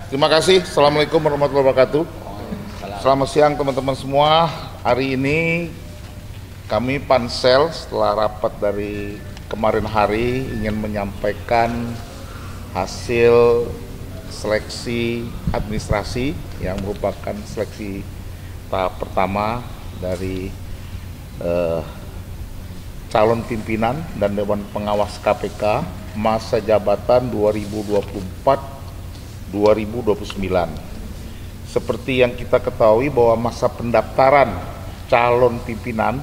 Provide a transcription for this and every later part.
Terima kasih. Assalamualaikum warahmatullahi wabarakatuh. Selamat siang teman-teman semua. Hari ini kami Pansel setelah rapat dari kemarin hari ingin menyampaikan hasil seleksi administrasi yang merupakan seleksi tahap pertama dari calon pimpinan dan Dewan Pengawas KPK masa jabatan 2024-2029. Seperti yang kita ketahui bahwa masa pendaftaran calon pimpinan,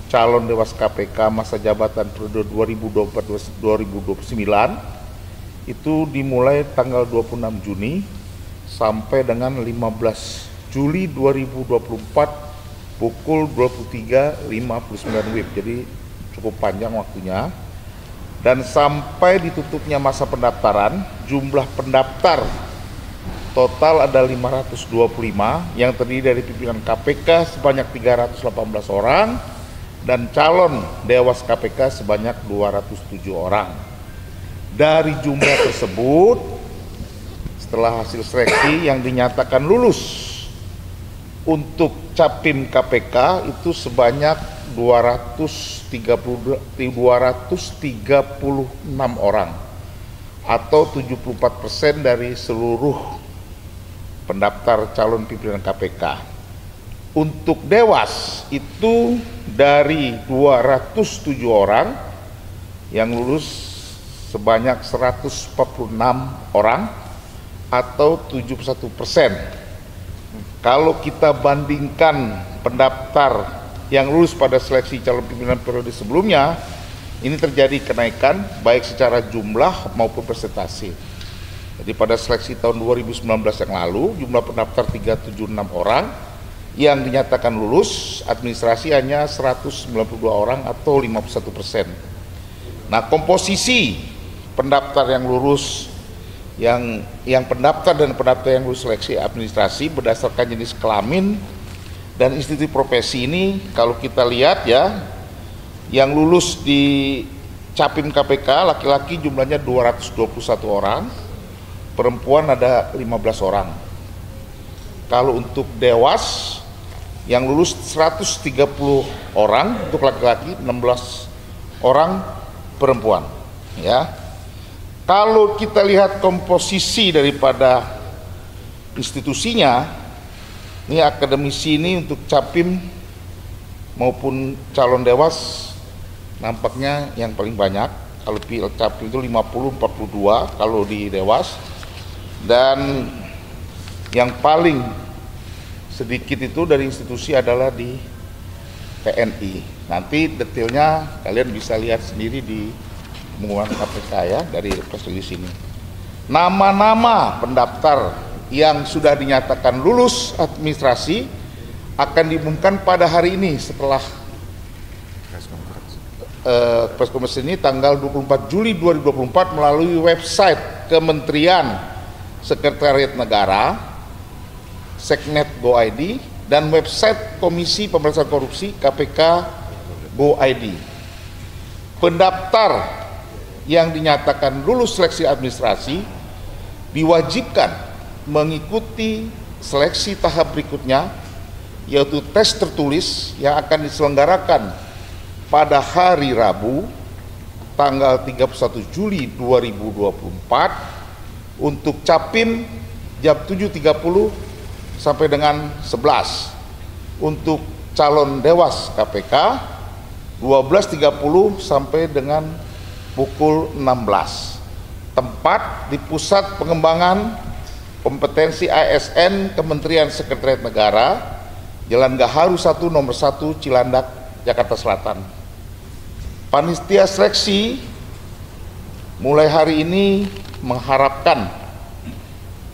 calon Dewas KPK masa jabatan periode 2024-2029 itu dimulai tanggal 26 Juni sampai dengan 15 Juli 2024 pukul 23.59 WIB. Jadi cukup panjang waktunya. Dan sampai ditutupnya masa pendaftaran, jumlah pendaftar total ada 525 yang terdiri dari pimpinan KPK sebanyak 318 orang dan calon Dewas KPK sebanyak 207 orang. Dari jumlah tersebut, setelah hasil seleksi yang dinyatakan lulus untuk Capim KPK itu sebanyak 236 orang atau 74% dari seluruh pendaftar calon pimpinan KPK. Untuk Dewas itu dari 207 orang yang lulus sebanyak 146 orang atau 71%. Kalau kita bandingkan pendaftar yang lulus pada seleksi calon pimpinan periode sebelumnya, ini terjadi kenaikan baik secara jumlah maupun presentasi. Jadi pada seleksi tahun 2019 yang lalu, jumlah pendaftar 376 orang, yang dinyatakan lulus administrasi hanya 192 orang atau 51%. Nah, komposisi pendaftar yang lulus, yang pendaftar dan pendaftar yang lulus seleksi administrasi berdasarkan jenis kelamin dan institusi profesi ini, kalau kita lihat ya, yang lulus di Capim KPK laki-laki jumlahnya 221 orang, perempuan ada 15 orang. Kalau untuk Dewas yang lulus 130 orang untuk laki-laki, 16 orang perempuan ya. Kalau kita lihat komposisi daripada institusinya, ini akademisi ini untuk Capim maupun calon Dewas nampaknya yang paling banyak. Kalau Capim itu 50-42 kalau di Dewas, dan yang paling sedikit itu dari institusi adalah di TNI. Nanti detailnya kalian bisa lihat sendiri di pengumuman KPK ya, dari press release ini. Nama-nama pendaftar yang sudah dinyatakan lulus administrasi akan diumumkan pada hari ini setelah press conference ini tanggal 24 Juli 2024 melalui website Kementerian Sekretariat Negara, Seknet Go.id, dan website Komisi Pemberantasan Korupsi KPK Go.id. Pendaftar yang dinyatakan lulus seleksi administrasi diwajibkan mengikuti seleksi tahap berikutnya, yaitu tes tertulis yang akan diselenggarakan pada hari Rabu tanggal 31 Juli 2024 untuk Capim jam 7.30 sampai dengan 11, untuk calon Dewas KPK 12.30 sampai dengan pukul 16. Tempat di Pusat Pengembangan Kompetensi ASN Kementerian Sekretariat Negara, Jalan Gaharu 1 nomor 1 Cilandak, Jakarta Selatan. Panitia seleksi mulai hari ini mengharapkan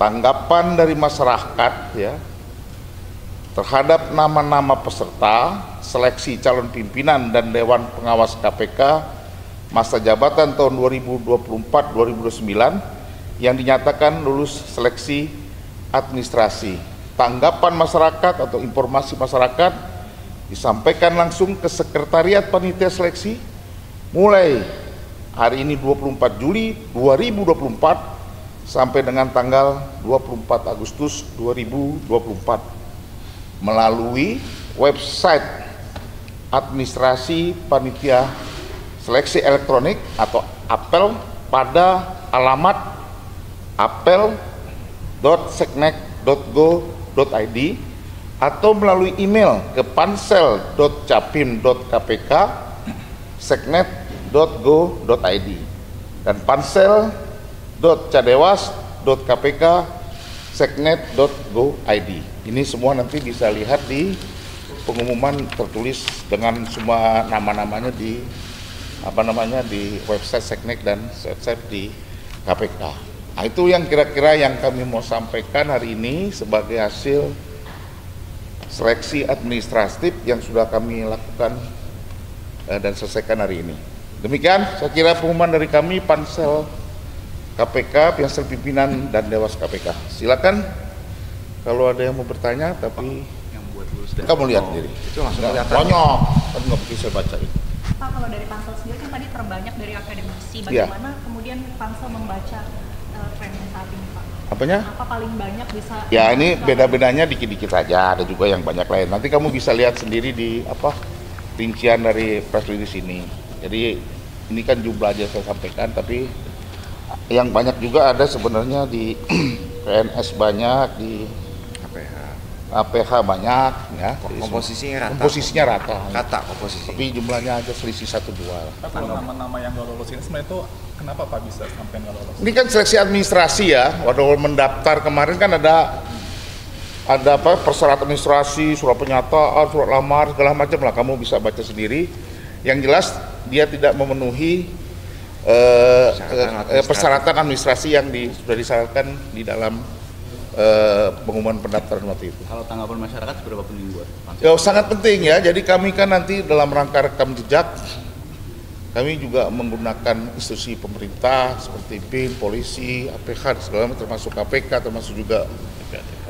tanggapan dari masyarakat ya terhadap nama-nama peserta seleksi calon pimpinan dan Dewan Pengawas KPK masa jabatan tahun 2024-2029 yang dinyatakan lulus seleksi administrasi. Tanggapan masyarakat atau informasi masyarakat disampaikan langsung ke Sekretariat Panitia Seleksi mulai hari ini 24 Juli 2024 sampai dengan tanggal 24 Agustus 2024 melalui website administrasi panitia seleksi elektronik atau APEL pada alamat apel.seknek.go.id atau melalui email ke pansel.capim.kpk@seknet.go.id dan pansel.cadewas.kpk@seknet.go.id. Ini semua nanti bisa lihat di pengumuman tertulis dengan semua nama-namanya di di website Seknek dan website di KPK. Nah, itu yang kira-kira yang kami mau sampaikan hari ini sebagai hasil seleksi administratif yang sudah kami lakukan dan selesaikan hari ini. Demikian saya kira pengumuman dari kami Pansel KPK, Pansel Pimpinan dan Dewas KPK. Silakan kalau ada yang mau bertanya, tapi yang buat lulus dan kamu lihat sendiri. Itu langsung kelihatan. Banyak, kan nggak mungkin saya bacain. Pak, kalau dari Pansel sendiri kan tadi terbanyak dari akademisi, bagaimana kemudian Pansel membaca tren saat ini, Pak? Apanya? Apa paling banyak bisa? Ya ini beda-bedanya dikit-dikit aja, ada juga yang banyak lain. Nanti kamu bisa lihat sendiri di rincian dari press release ini. Jadi ini kan jumlah aja saya sampaikan, tapi yang banyak juga ada sebenarnya di PNS banyak, di APH banyak, ya. Komposisinya rata. Kata komposisi. Tapi jumlahnya aja selisih 1-2. Kalau nama-nama yang nggak lolos ini sebenarnya itu kenapa Pak bisa sampai nggak lolos? Ini kan seleksi administrasi ya. Waktu mendaftar kemarin kan ada persyaratan administrasi, surat pernyataan, surat lamar, segala macam lah. Kamu bisa baca sendiri. Yang jelas dia tidak memenuhi persyaratan administrasi yang sudah disyaratkan di dalam pengumuman pendaftaran waktu itu. Kalau tanggapan masyarakat seberapa penting buat Pansel? Ya, sangat penting ya. Jadi kami kan nanti dalam rangka rekam jejak, kami juga menggunakan institusi pemerintah seperti BIN, polisi, APH, segala macam, termasuk KPK, termasuk juga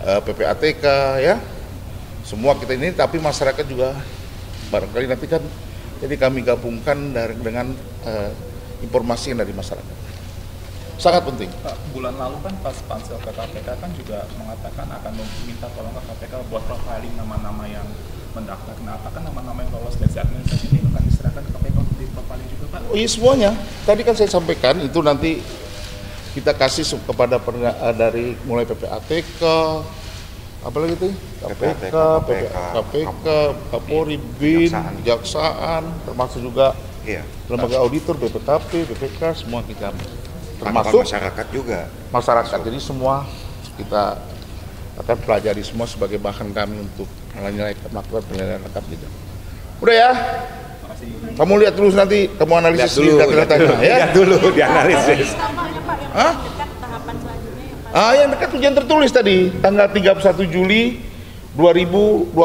PPATK, ya. Semua kita ini, tapi masyarakat juga barangkali nanti kan, jadi kami gabungkan dengan informasi dari masyarakat. Sangat penting. Pak, bulan lalu kan pas Pansel ke KPK kan juga mengatakan akan meminta tolong ke KPK buat profiling nama-nama yang mendaftar. Nah, apakah nama-nama yang lolos seleksi administrasi ini akan diserahkan ke KPK untuk di-profiling juga, Pak? Oh iya, semuanya. Tadi kan saya sampaikan itu nanti kita kasih kepada dari mulai PPATK, apalagi itu? KPK, Kapolri, BIN, Kejaksaan, termasuk juga lembaga auditor, BPKP, BPK, semua kita. Termasuk masyarakat juga. Masyarakat, jadi semua kita akan pelajari semua sebagai bahan kami untuk melakukan penilaian lengkap gitu. Udah ya? Kamu lihat dulu nanti, kamu analisis dulu data-datanya ya. Lihat dulu dianalisis. Tampaknya Pak yang Hah? dekat tahapan selanjutnya yang Yang dekat ujian tertulis tadi, tanggal 31 Juli 2024.